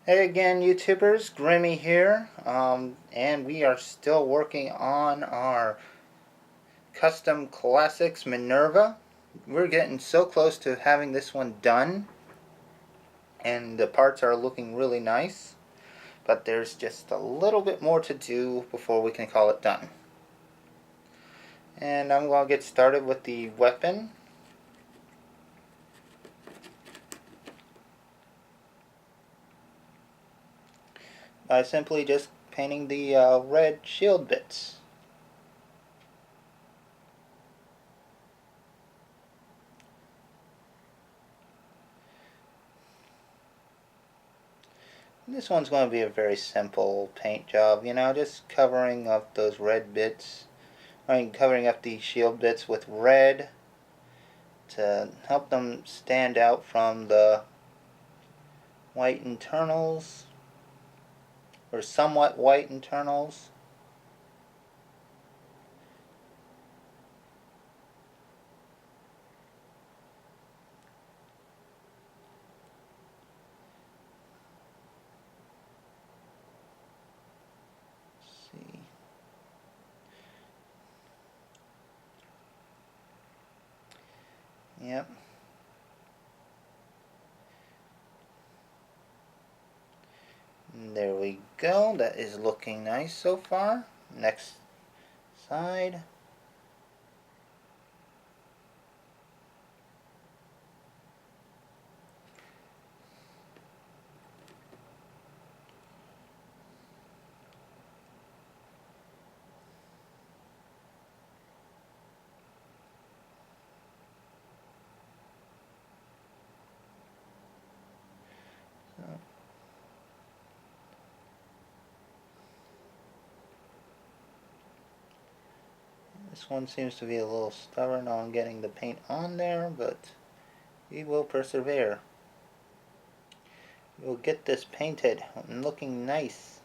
Hey again, YouTubers, Grimmy here, and we are still working on our custom classics Minerva. We're getting so close to having this one done, and the parts are looking really nice, but there's just a little bit more to do before we can call it done. And I'm going to get started with the weapon. By simply just painting the red shield bits. This one's going to be a very simple paint job, just covering up those red bits. Covering up the shield bits with red to help them stand out from the white internals, or somewhat white internals. Yep. And there we go. That is looking nice so far. Next side. This one seems to be a little stubborn on getting the paint on there, but we will persevere. We'll get this painted and looking nice.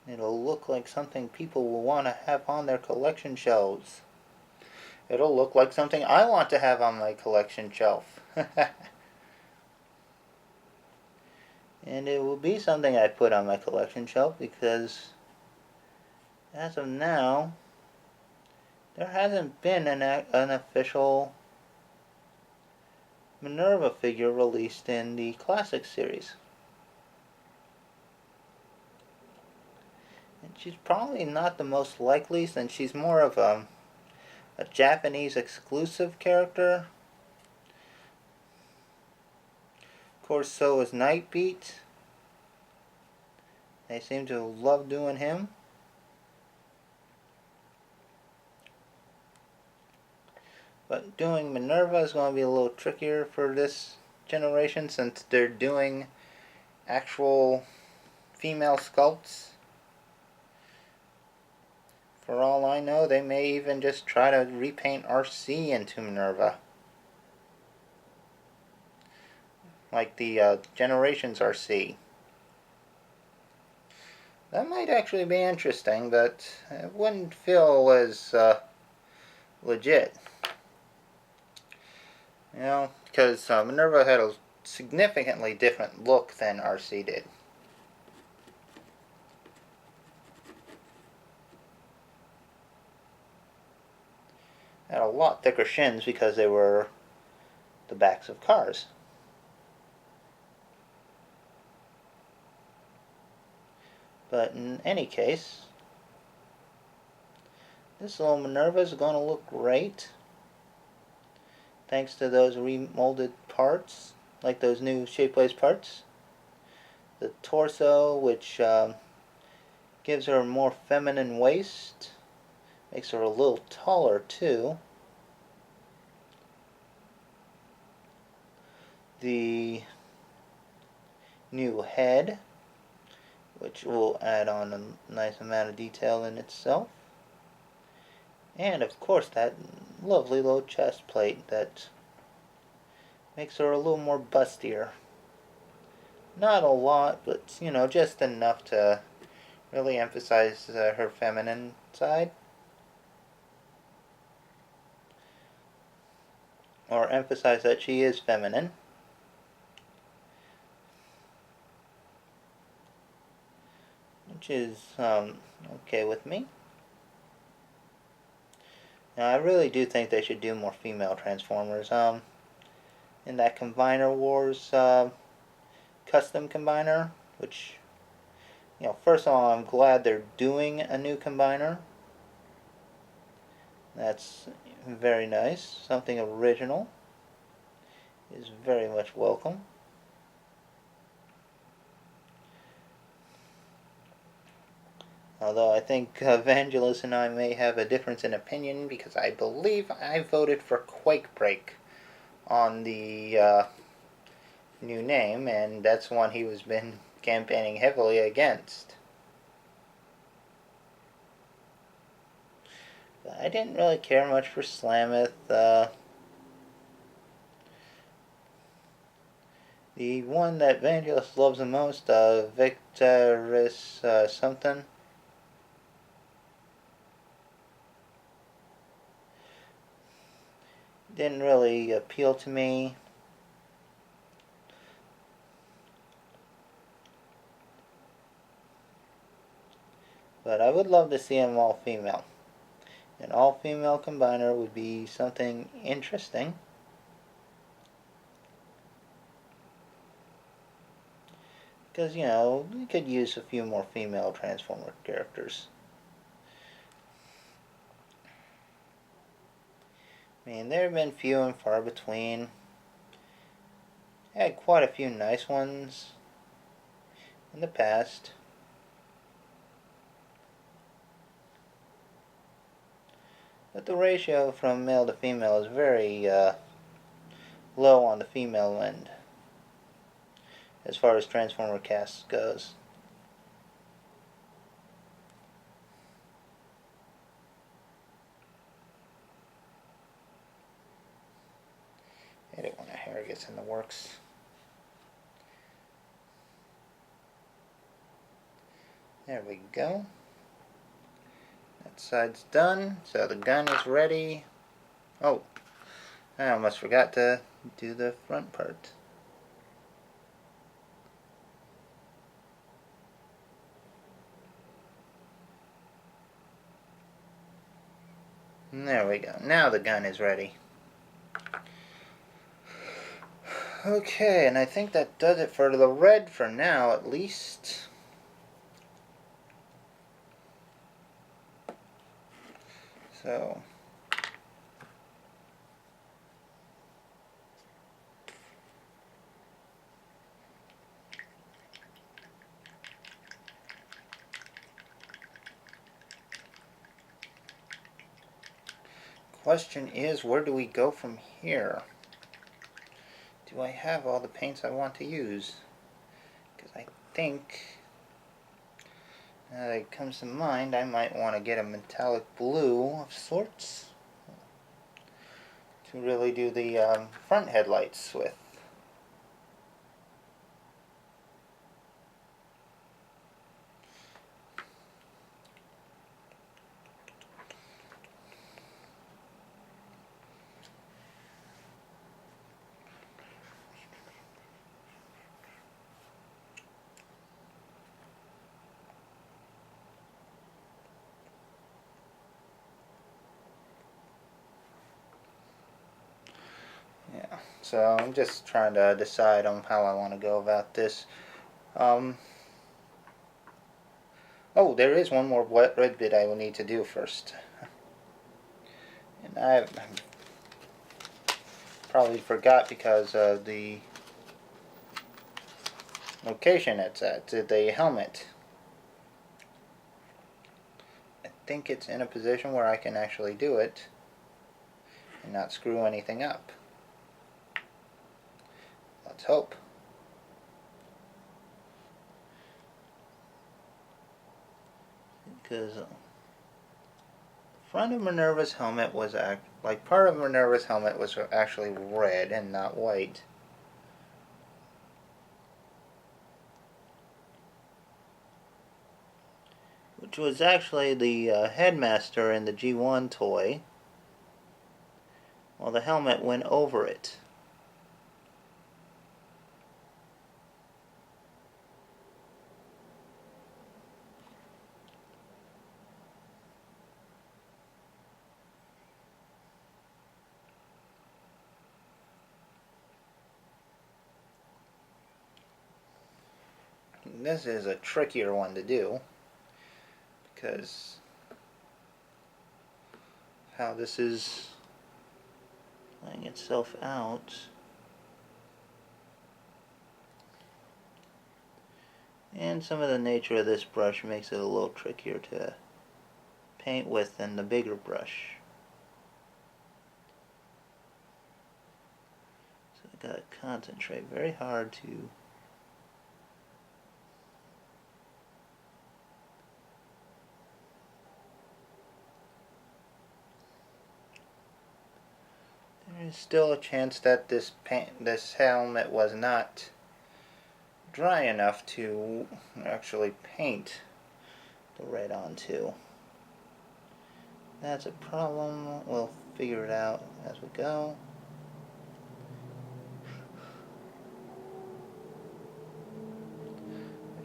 It'll look like something people will want to have on their collection shelves. It'll look like something I want to have on my collection shelf. And it will be something I put on my collection shelf because as of now, there hasn't been an official Minerva figure released in the Classic series. And she's probably not the most likely since she's more of a Japanese exclusive character. Of course, so is Nightbeat. They seem to love doing him. But doing Minerva is going to be a little trickier for this generation since they're doing actual female sculpts. For all I know, they may even just try to repaint RC into Minerva. Like the Generations RC. That might actually be interesting, but it wouldn't feel as legit. Because Minerva had a significantly different look than RC did. Had a lot thicker shins because they were the backs of cars. But in any case, this little Minerva is going to look great. Thanks to those remolded parts, like those new Shapeways parts. The torso, which gives her a more feminine waist, makes her a little taller too. The new head, which will add on a nice amount of detail in itself. And of course that lovely little chest plate that makes her a little more bustier. Not a lot, but just enough to really emphasize her feminine side. Or emphasize that she is feminine. which is okay with me. Now, I really do think they should do more female Transformers. In that Combiner Wars custom combiner, which, first of all, I'm glad they're doing a new combiner. That's very nice. Something original is very much welcome. Although I think Vangelis and I may have a difference in opinion, because I believe I voted for Quake Break on the new name, and that's one he was been campaigning heavily against. But I didn't really care much for Slameth. The one that Vangelis loves the most, Victoris something. Didn't really appeal to me. But I would love to see them all female. An all-female combiner would be something interesting. Because, we could use a few more female Transformer characters. I mean, there have been few and far between. I had quite a few nice ones in the past. But the ratio from male to female is very low on the female end, as far as Transformer casts goes. I hate it when a hair gets in the works. There we go. That side's done, so the gun is ready. Oh, I almost forgot to do the front part. There we go. Now the gun is ready. Okay, and I think that does it for the red for now, at least. So, question is, where do we go from here? Do I have all the paints I want to use? Because I think, it comes to mind, I might want to get a metallic blue of sorts to really do the front headlights with. Yeah, so I'm just trying to decide on how I want to go about this. Oh, there is one more red bit I will need to do first. And I probably forgot because of the location it's at, the helmet. I think it's in a position where I can actually do it and not screw anything up. Let's hope. Because the front of Minerva's helmet was part of Minerva's helmet was actually red and not white. Which was actually the headmaster in the G1 toy. Well, the helmet went over it. this is a trickier one to do because how this is laying itself out. And some of the nature of this brush makes it a little trickier to paint with than the bigger brush. So I gotta concentrate very hard to there is still a chance that this helmet was not dry enough to actually paint the red onto. That's a problem. We'll figure it out as we go.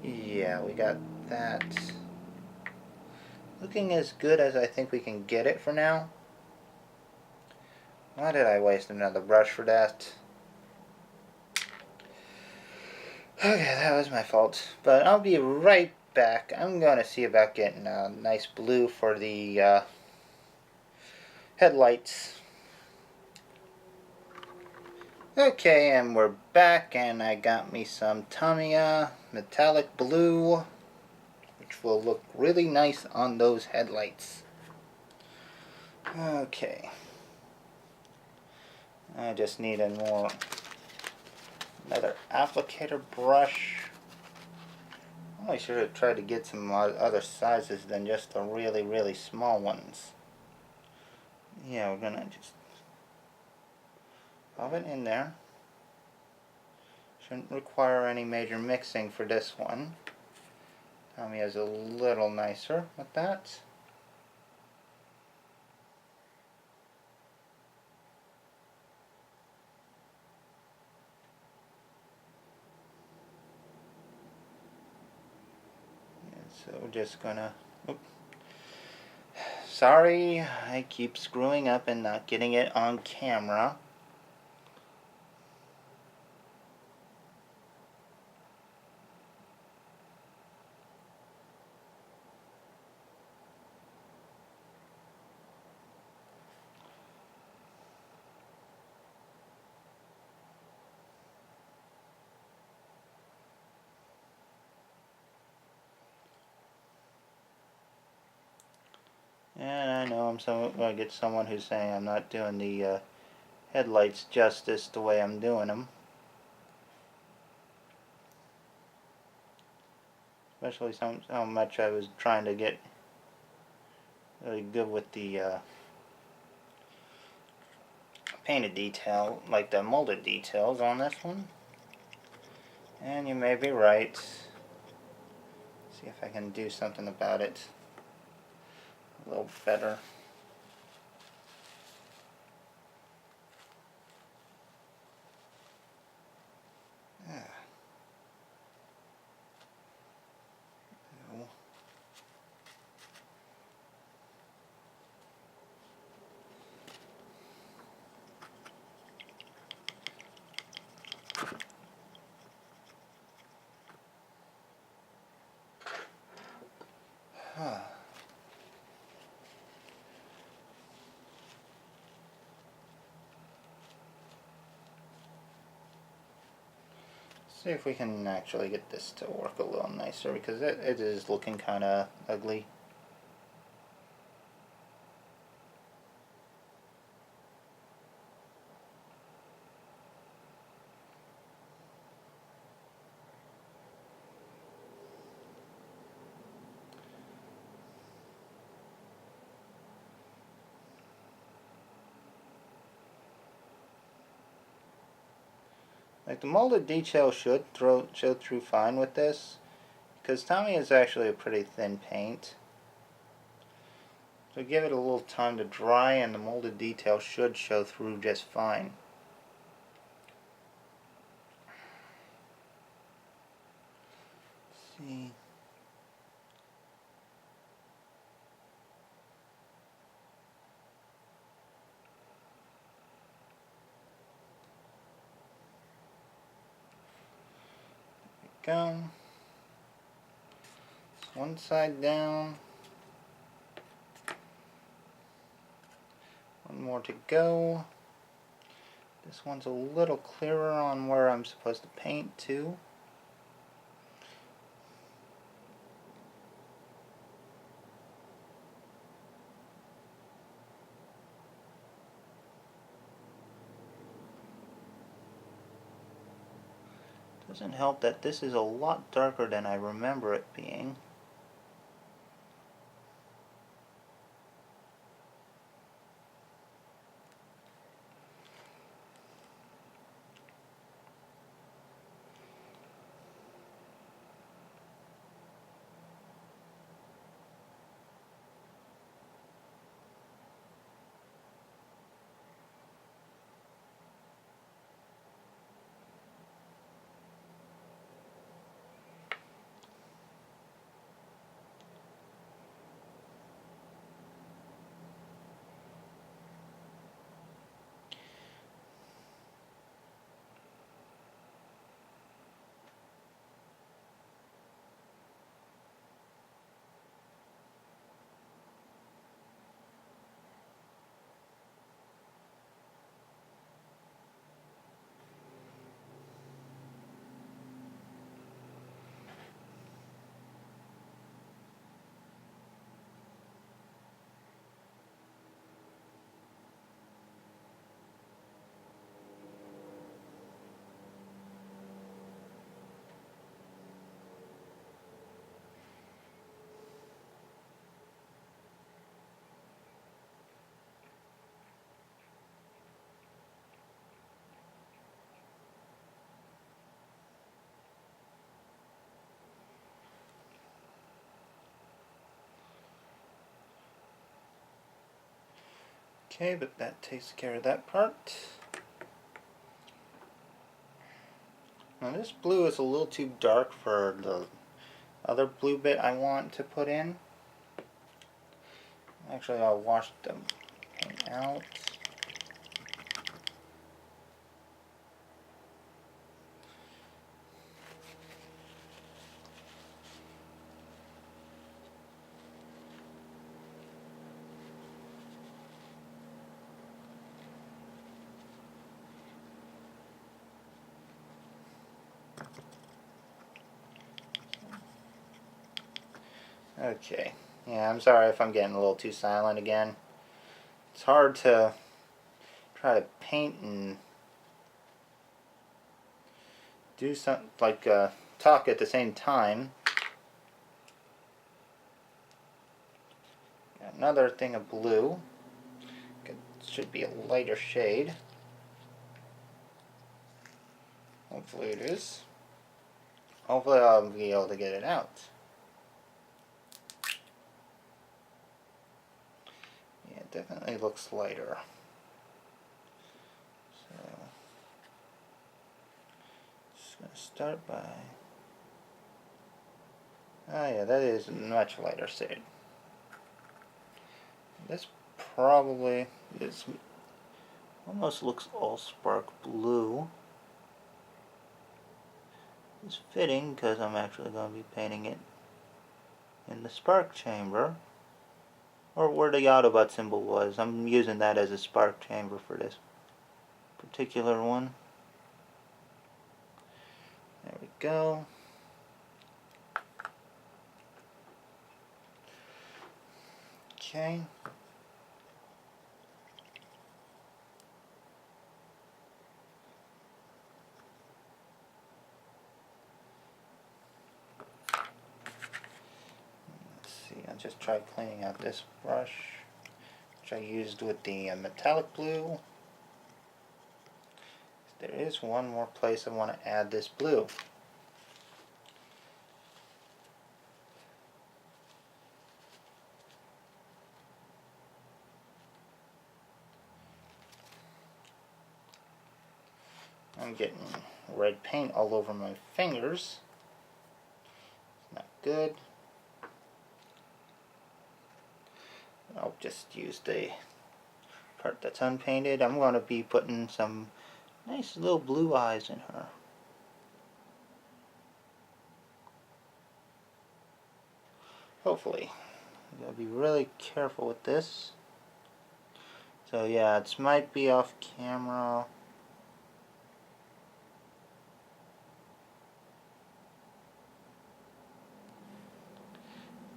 Yeah, we got that looking as good as I think we can get it for now. Why did I waste another brush for that? Okay, that was my fault. But I'll be right back. I'm going to see about getting a nice blue for the headlights. Okay, and we're back, and I got me some Tamiya metallic blue, which will look really nice on those headlights. Okay. I just need another applicator brush. Oh, I should have tried to get some other sizes than just the really, really small ones. Yeah, we're gonna just pop it in there. Shouldn't require any major mixing for this one. Tommy is a little nicer with that. So we're just gonna, sorry, I keep screwing up and not getting it on camera. And I know I'm gonna get someone who's saying I'm not doing the headlights justice the way I'm doing them. Especially how much I was trying to get really good with the painted detail, like the molded details on this one. And you may be right. See if I can do something about it a little better. See if we can actually get this to work a little nicer, because it is looking kind of ugly. Like the molded detail should show through fine with this, because Tommy is actually a pretty thin paint. So give it a little time to dry and the molded detail should show through just fine. Let's see. There we go. One side down. One more to go. This one's a little clearer on where I'm supposed to paint too. Doesn't help that this is a lot darker than I remember it being. Okay, but that takes care of that part. Now this blue is a little too dark for the other blue bit I want to put in. Actually, I'll wash the paint out. Okay, yeah, I'm sorry if I'm getting a little too silent again. It's hard to try to paint and do something like talk at the same time. Got another thing of blue. It should be a lighter shade. Hopefully it is. Hopefully I'll be able to get it out. Yeah, it definitely looks lighter. So, just going to start by... Oh yeah, that is a much lighter shade. This probably is... almost looks all spark blue. It's fitting because I'm actually going to be painting it in the spark chamber, or where the Autobot symbol was. I'm using that as a spark chamber for this particular one. There we go. Okay. I'll just try cleaning out this brush, which I used with the metallic blue. There is one more place I want to add this blue. I'm getting red paint all over my fingers. It's not good. I'll just use the part that's unpainted. I'm going to be putting some nice little blue eyes in her. Hopefully. You gotta be really careful with this. So yeah, it might be off camera.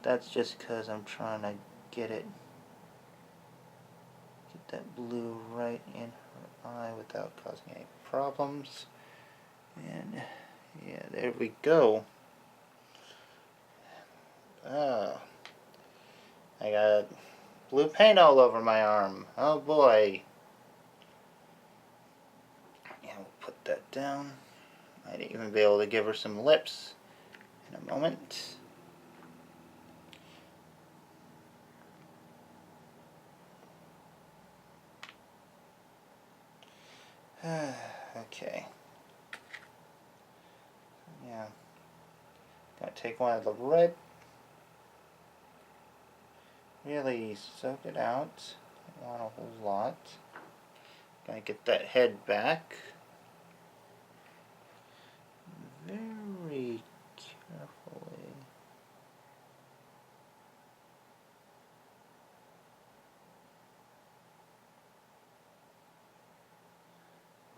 That's just because I'm trying to get that blue right in her eye without causing any problems. And yeah, there we go. Oh, I got blue paint all over my arm. Oh boy. Yeah, we'll put that down. Might even be able to give her some lips in a moment. Okay. Yeah. Gotta take one of the red. Really soak it out. Don't want a whole lot. Gotta get that head back. Very carefully.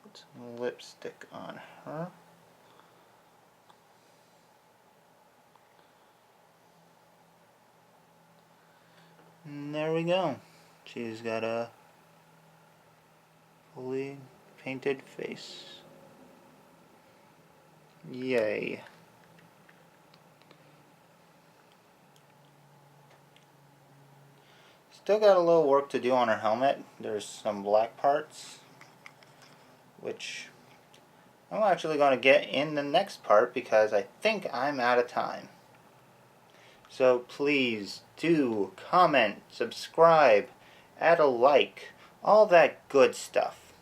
Put some lipstick on her. And there we go. She's got a fully painted face. Yay. Still got a little work to do on her helmet. There's some black parts, which I'm actually going to get in the next part because I think I'm out of time. So please do comment, subscribe, add a like, all that good stuff.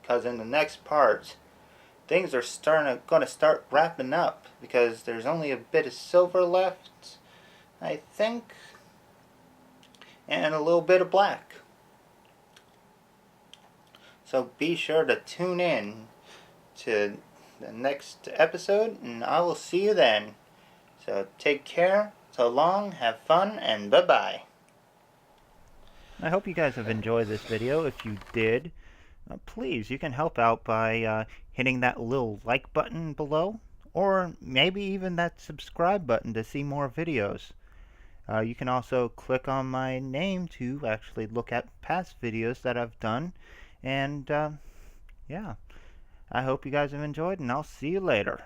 Because in the next part, things are going to start wrapping up because there's only a bit of silver left, I think, and a little bit of black. So be sure to tune in to the next episode, and I will see you then. So take care, so long, have fun, and bye-bye. I hope you guys have enjoyed this video. If you did, please, you can help out by hitting that little like button below, or maybe even that subscribe button to see more videos. You can also click on my name to actually look at past videos that I've done. And yeah, I hope you guys have enjoyed, and I'll see you later.